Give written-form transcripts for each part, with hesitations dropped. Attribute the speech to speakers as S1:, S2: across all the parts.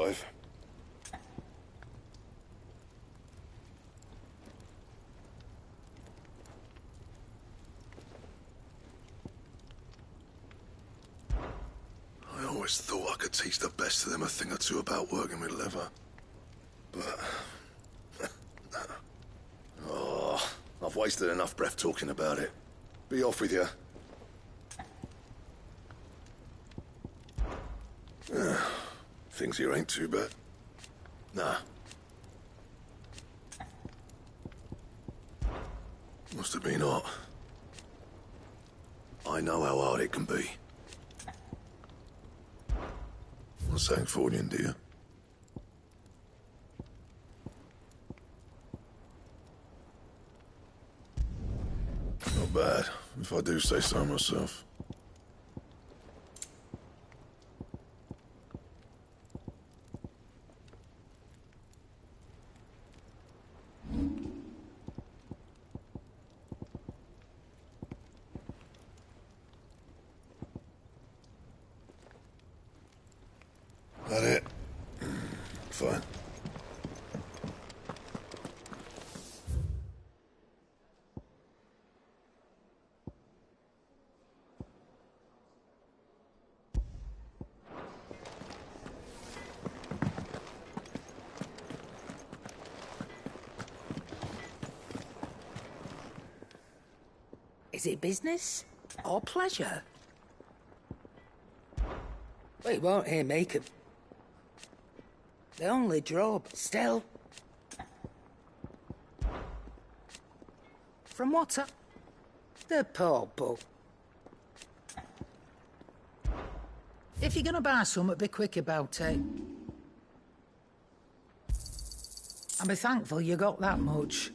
S1: Ps5. I always thought I could teach the best of them a thing or two about working with leather. But... oh, I've wasted enough breath talking about it. Be off with you. Things here ain't too bad. Nah. Must have been hot. I know how hard it can be. What's that for you, dear? Not bad, if I do say so myself. That it? Fine.
S2: Is it business or pleasure? We won't hear make of. They only drobe, still. From what? The poor book. If you're gonna buy something, be quick about it. And be thankful you got that much.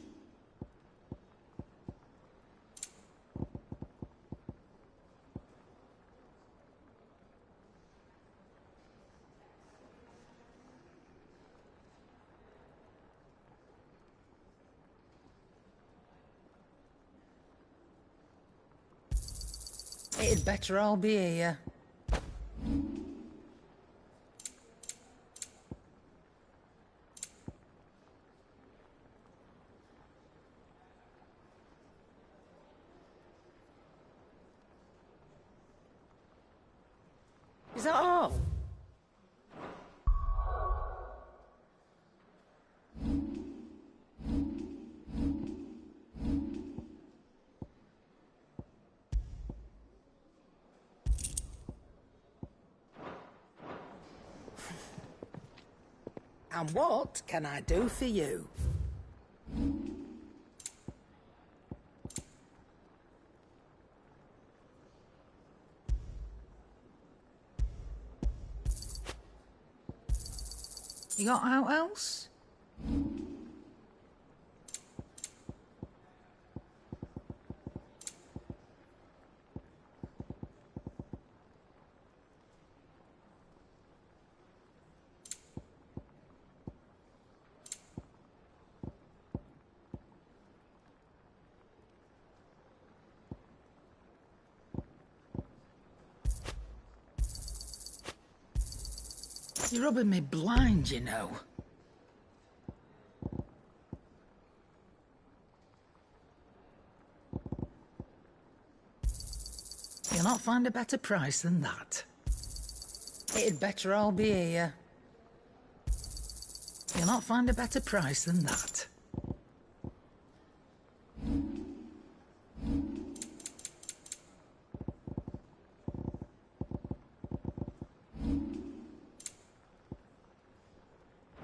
S2: It'd better all be here. Is that all? And what can I do for you? You got out else? You're rubbing me blind, you know. You'll not find a better price than that. It'd better all be here. You'll not find a better price than that.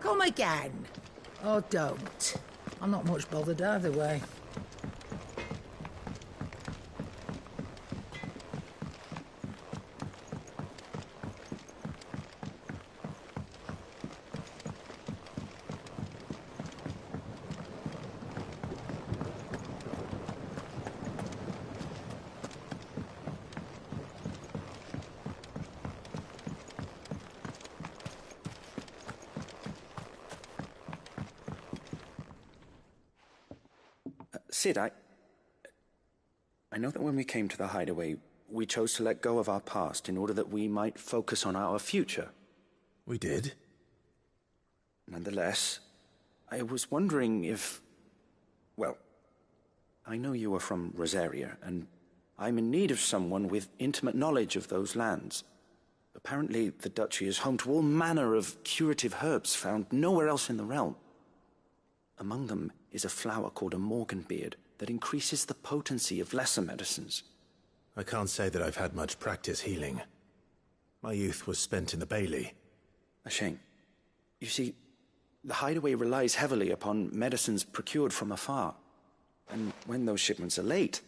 S2: Come again. Or don't. I'm not much bothered either way.
S3: Sid, I know that when we came to the hideaway, we chose to let go of our past in order that we might focus on our future.
S1: We did?
S3: Nonetheless, I was wondering if... Well, I know you are from Rosaria, and I'm in need of someone with intimate knowledge of those lands. Apparently, the duchy is home to all manner of curative herbs found nowhere else in the realm. Among them is a flower called a morganbeard that increases the potency of lesser medicines.
S4: I can't say that I've had much practice healing. My youth was spent in the Bailey.
S3: A shame. You see, the hideaway relies heavily upon medicines procured from afar. And when those shipments are late,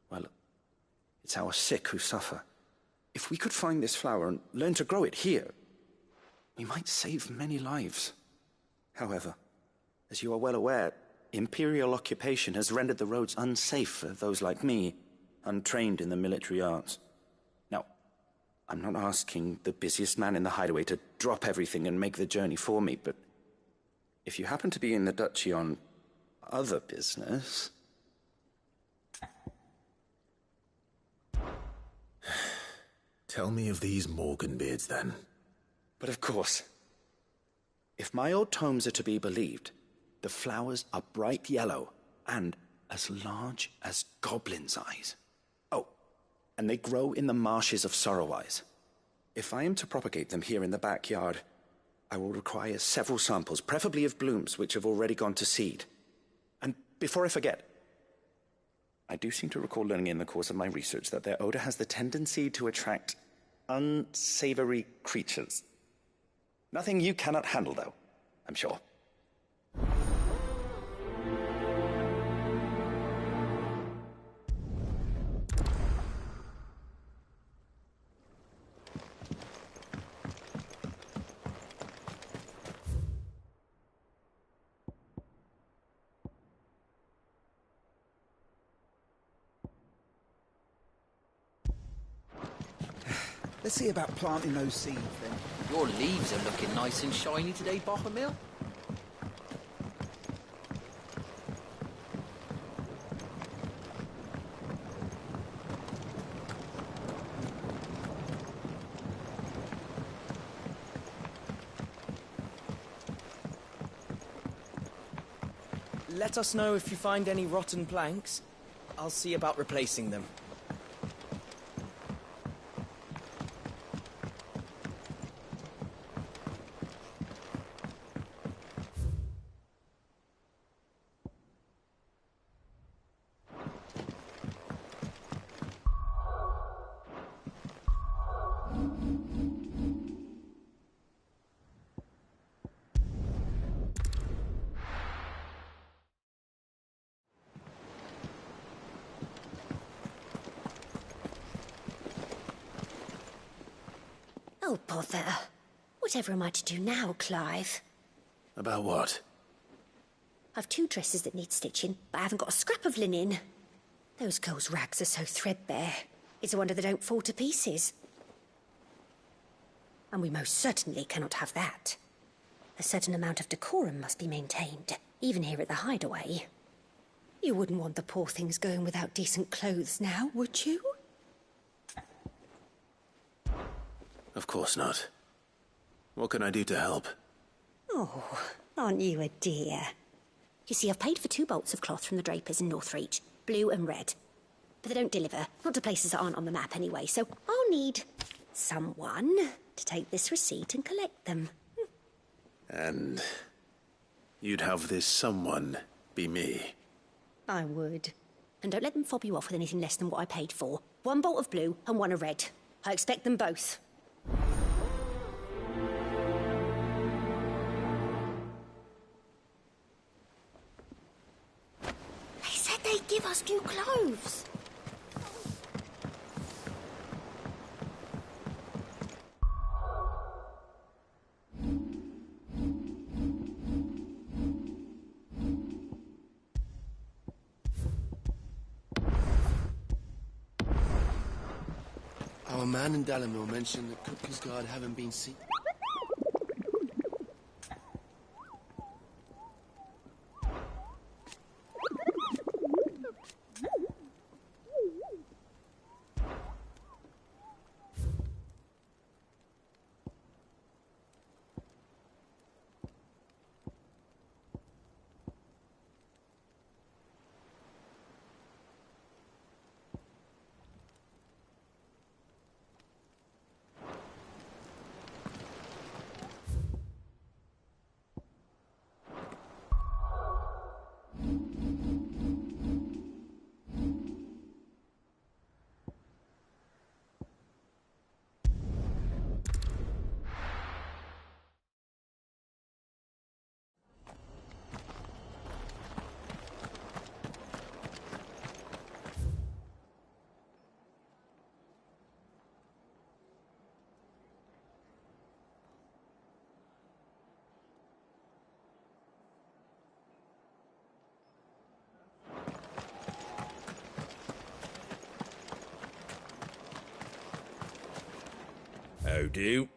S3: well, it's our sick who suffer. If we could find this flower and learn to grow it here, we might save many lives. However, as you are well aware, imperial occupation has rendered the roads unsafe for those like me, untrained in the military arts. Now, I'm not asking the busiest man in the hideaway to drop everything and make the journey for me, but if you happen to be in the duchy on other business...
S4: Tell me of these morganbeards, then.
S3: But of course. If my old tomes are to be believed, the flowers are bright yellow and as large as goblins' eyes. Oh, and they grow in the marshes of Sorrowise. If I am to propagate them here in the backyard, I will require several samples, preferably of blooms which have already gone to seed. And before I forget, I do seem to recall learning in the course of my research that their odor has the tendency to attract unsavory creatures. Nothing you cannot handle, though, I'm sure.
S5: Let's see about planting those seeds, then.
S6: Your leaves are looking nice and shiny today, Bohemil.
S7: Let us know if you find any rotten planks. I'll see about replacing them.
S8: Oh, bother. Whatever am I to do now, Clive?
S4: About what?
S8: I've 2 dresses that need stitching, but I haven't got a scrap of linen. Those girls' rags are so threadbare. It's a wonder they don't fall to pieces. And we most certainly cannot have that. A certain amount of decorum must be maintained, even here at the hideaway. You wouldn't want the poor things going without decent clothes now, would you?
S4: Of course not. What can I do to help?
S8: Oh, aren't you a dear? You see, I've paid for 2 bolts of cloth from the drapers in Northreach, blue and red. But they don't deliver, not to places that aren't on the map anyway, so I'll need someone to take this receipt and collect them.
S4: And you'd have this someone be me?
S8: I would. And don't let them fob you off with anything less than what I paid for. 1 bolt of blue and 1 of red. I expect them both. They said they'd give us new clothes.
S9: Our man in Dalamil mentioned that Kupka's guard haven't been seen.
S10: That'll do.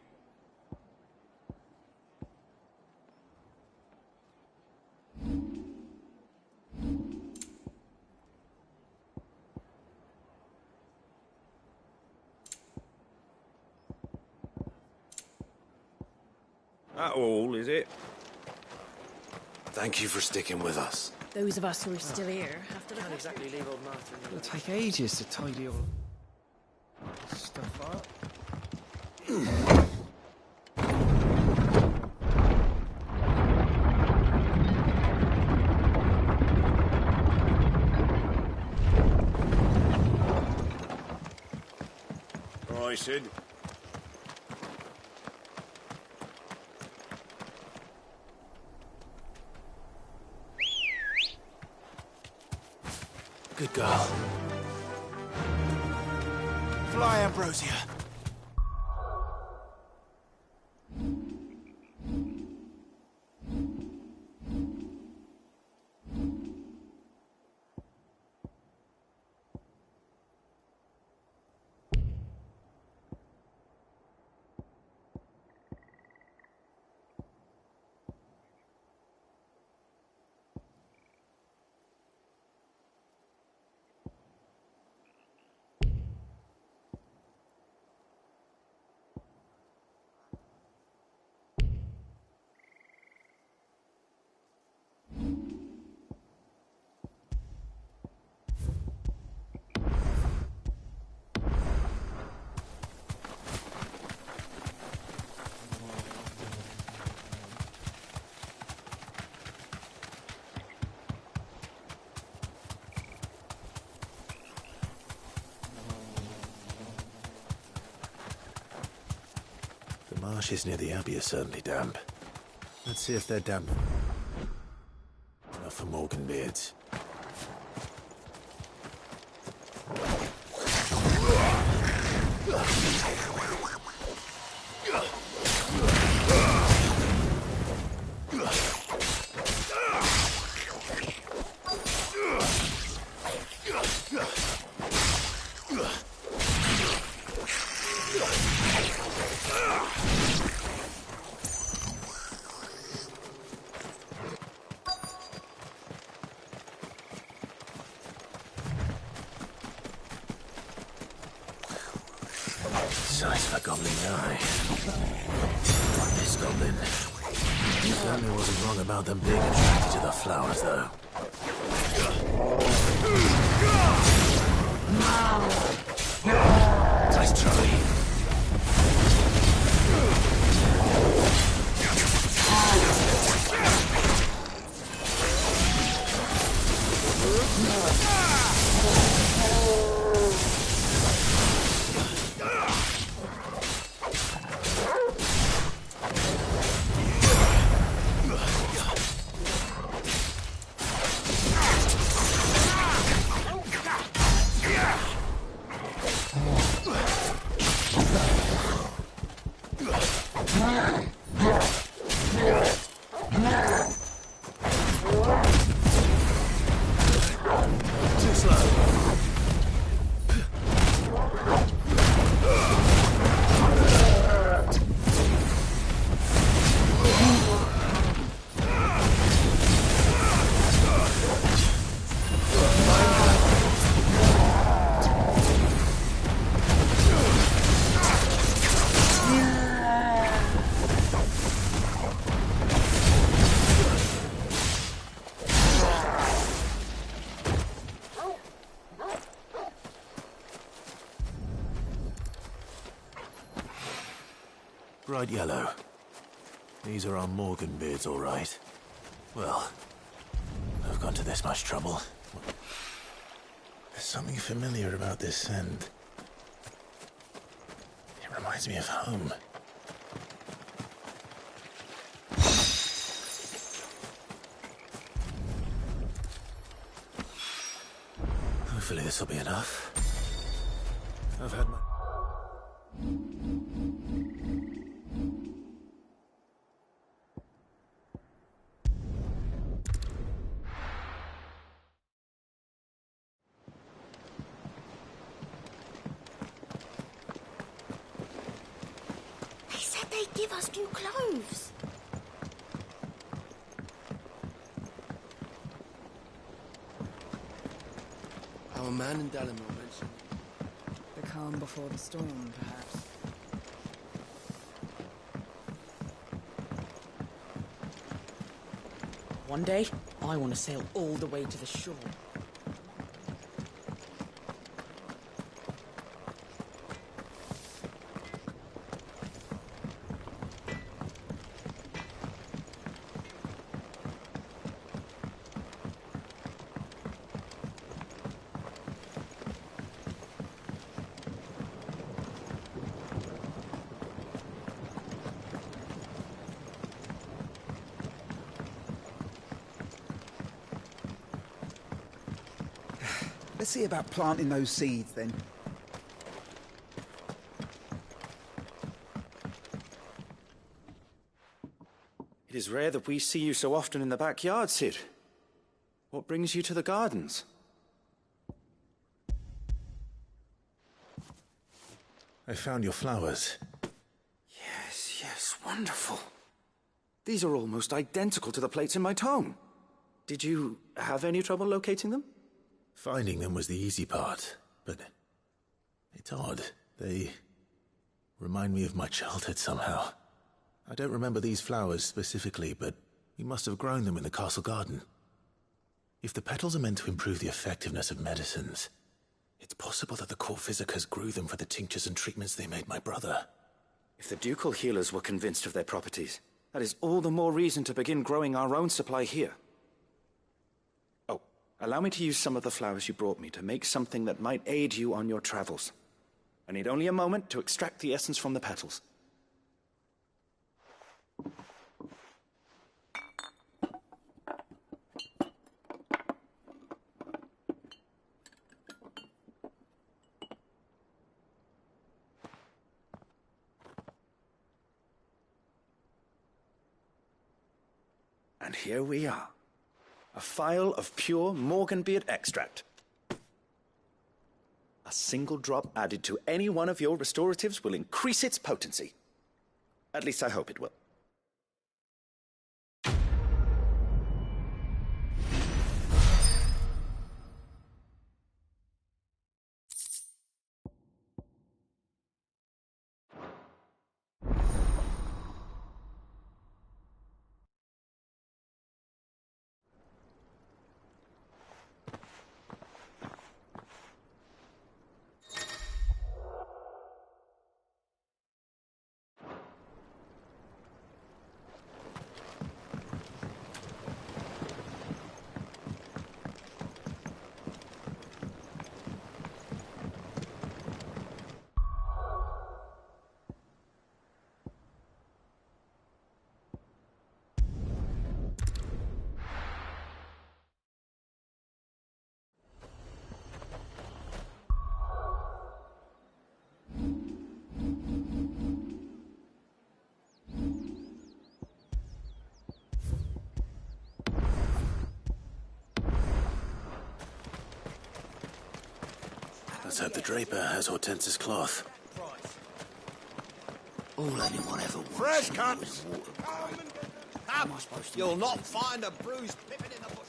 S10: That all, is it?
S1: Thank you for sticking with us.
S11: Those of us who are still here have to look
S7: Can't
S11: after
S7: exactly leave old Martin.
S5: It'll take ages to tidy all stuff up.
S10: All right, Sid.
S4: Good girl.
S5: Fly, Ambrosia.
S4: The marshes near the Abbey are certainly damp. Let's see if they're damp enough for Morganbeards. Size of a goblin's eye. Like this goblin. He certainly wasn't wrong about them being attracted to the flowers, though. Nice try. Bright yellow. These are our Morganbeards, all right. Well, I've gone to this much trouble. There's something familiar about this scent. It reminds me of home. Hopefully this will be enough. I've had my...
S8: Give us new clothes.
S9: Our man in Dalamore mentioned
S11: The calm before the storm, perhaps.
S7: One day, I want to sail all the way to the shore.
S12: Let's see about planting those seeds, then.
S3: It is rare that we see you so often in the backyard, Sid. What brings you to the gardens?
S4: I found your flowers.
S3: Yes, wonderful. These are almost identical to the plates in my tome. Did you have any trouble locating them?
S4: Finding them was the easy part, but it's odd. They remind me of my childhood somehow. I don't remember these flowers specifically, but we must have grown them in the castle garden. If the petals are meant to improve the effectiveness of medicines, it's possible that the court physicers grew them for the tinctures and treatments they made my brother.
S3: If the ducal healers were convinced of their properties, that is all the more reason to begin growing our own supply here. Oh, allow me to use some of the flowers you brought me to make something that might aid you on your travels. I need only a moment to extract the essence from the petals. And here we are. A phial of pure Morganbeard extract. A single drop added to any one of your restoratives will increase its potency. At least I hope it will.
S4: Let's hope the draper has Hortense's cloth.
S9: all anyone ever wants.
S10: Fresh
S9: to
S10: cut!
S9: know is water.
S10: Come!
S9: Am I supposed to
S10: You'll
S9: make
S10: not
S9: this?
S10: find a bruised pippin in the bush.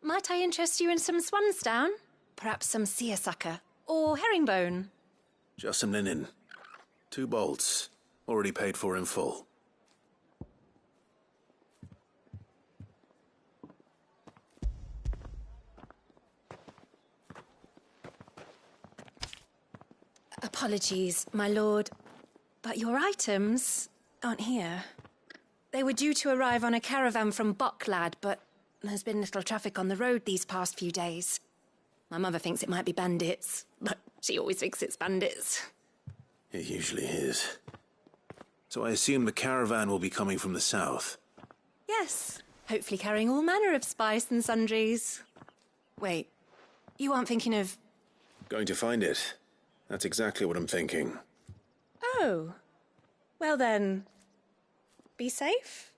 S13: Might I interest you in some swansdown? Perhaps some seersucker? Or herringbone?
S4: Just some linen. 2 bolts. Already paid for in full.
S13: Apologies, my lord, but your items aren't here. They were due to arrive on a caravan from Bucklad, but there's been little traffic on the road these past few days. My mother thinks it might be bandits, but she always thinks it's bandits.
S4: It usually is. So I assume the caravan will be coming from the south.
S13: Yes, hopefully carrying all manner of spice and sundries. Wait, you aren't thinking of...
S4: Going to find it. That's exactly what I'm thinking.
S13: Oh. Well then, be safe.